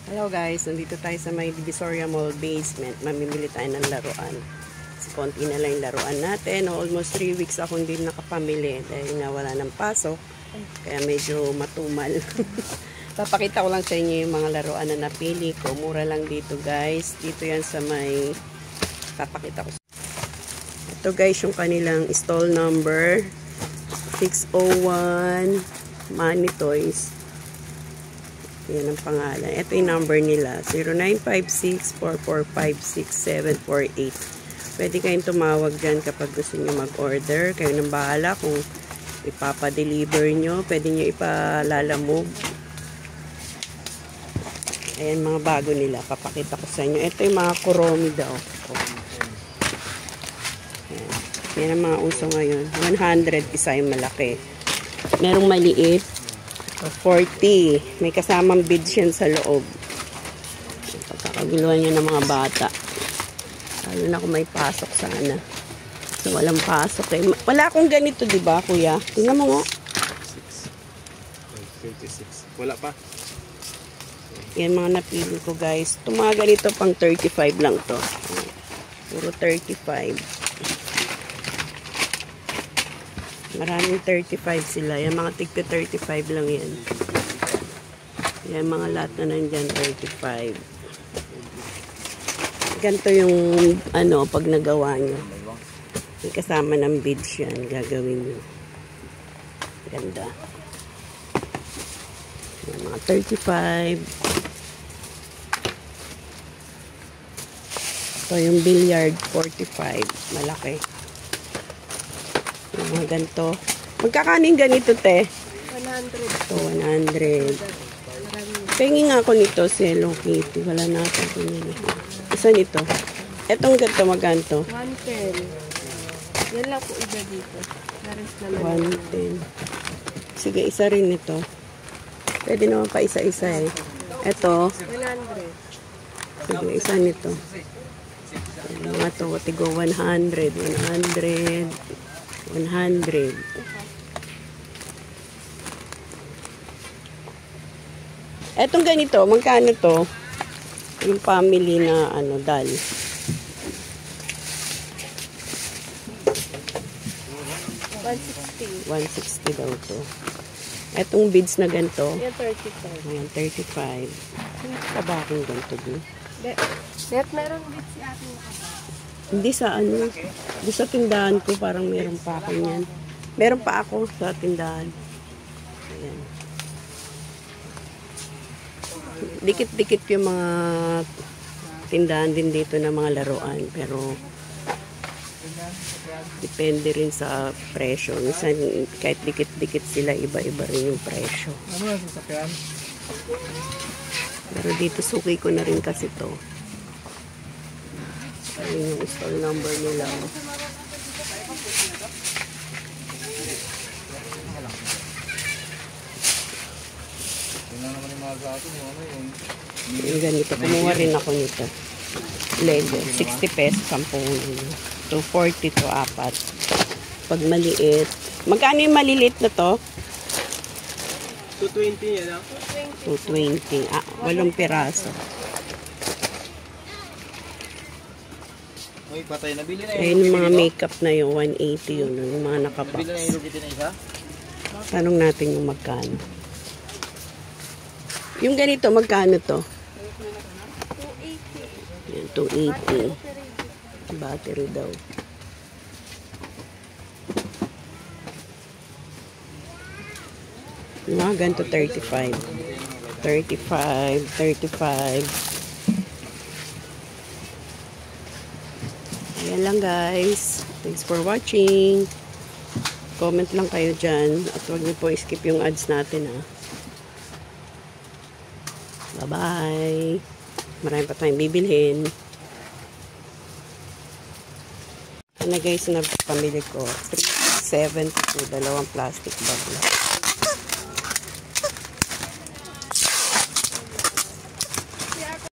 Hello guys, nandito tayo sa may Divisoria Mall basement. Mamimili tayo ng laruan. Kasi konti na lang yung laruan natin. Almost 3 weeks ako hindi nakapamili dahil nga wala ng pasok. Kaya medyo matumal. Papakita ko lang sa inyo yung mga laruan na napili ko. Mura lang dito guys. Dito yan sa may... Papakita ko. Ito guys yung kanilang stall number. 601 Money Toys. Yan ang pangalan. Ito yung number nila. 0956-445-6748. Pwede kayong tumawag dyan kapag gusto nyo mag-order. Kayo nang bahala kung ipapadeliver nyo. Pwede nyo ipalalamove. Ayan mga bago nila. Papakita ko sa inyo. Ito yung mga kuromi daw. Ayan. Yan ang mga uso ngayon. 100 isa yung malaki. Merong maliit. 40. May kasamang beads yan sa loob. Pagkakaguluhan nyo ng mga bata. Lalo na kung may pasok sana. So, walang pasok eh. Wala akong ganito, di ba, kuya? Tingnan mo nga. 36. Wala pa. Yan mga napili ko, guys. Itong mga ganito, pang 35 lang to. Puro 35. Maraming 35 sila. Yan mga tigpe 35 lang yan. Yan mga lahat na nandyan 35. Ganito yung ano pag nagawa nyo. May kasama ng beads yan. Gagawin nyo. Ganda. Yan mga 35. Ito yung billiard 45. Malaki. Mga ganito. Magkakaning ganito, te? 100. Ito, 100. Pengi nga ako nito, si Hello Kitty. Wala na ako pinili. Isa nito. Etong ganito, magkanto? 110. Yan lang po iba dito. Naris naman. 110. Sige, isa rin ito. Pwede naman pa isa-isa eh. Ito. 100. Sige, isa nito. Mga to, tigo 100. 100. 100. Etong ganito, magkano to? Yung family na ano, dal. 160. 160 daw to. Etong beads na ganito. Yan 35. Ayan, 35. Tabakong ganito din. Net meron din si ating nakaba. Hindi sa ano, hindi sa tindahan ko parang meron pa ako yan. Meron pa ako sa tindahan. Ayan. Dikit-dikit yung mga tindahan din dito ng mga laruan. Pero depende rin sa presyo. Minsan kahit dikit-dikit sila, iba-iba rin yung presyo. Ano yung sasakyan? Pero dito suki ko na rin kasi to. Ayun yung stall number nila. Yun lang naman yung mga gato mo. Ano yun? Yung ganito. Kumuha rin ako nito. Lego. 60 pesos. 10. 240 to 4. Pag maliit. Magkano yung maliliit na to? 220 yan ah. 220. 8 piraso. Uy, patay. Nabili na yung Ayun yung mga makeup na yun. 180 yun. Yung mga nakabox. Nabili na yung Hello Kitty na isa? Tanong natin yung magkano. Yung ganito, magkano to? 280. Yan, 280. Battery daw. Yung mga ganito, 35. 35, 35. Ayan lang guys. Thanks for watching. Comment lang kayo dyan. At huwag niyo po skip yung ads natin ha. Bye-bye. Marami pa tayong bibilhin. Ito na guys na pamili ko. 372. Dalawang plastic bag lang.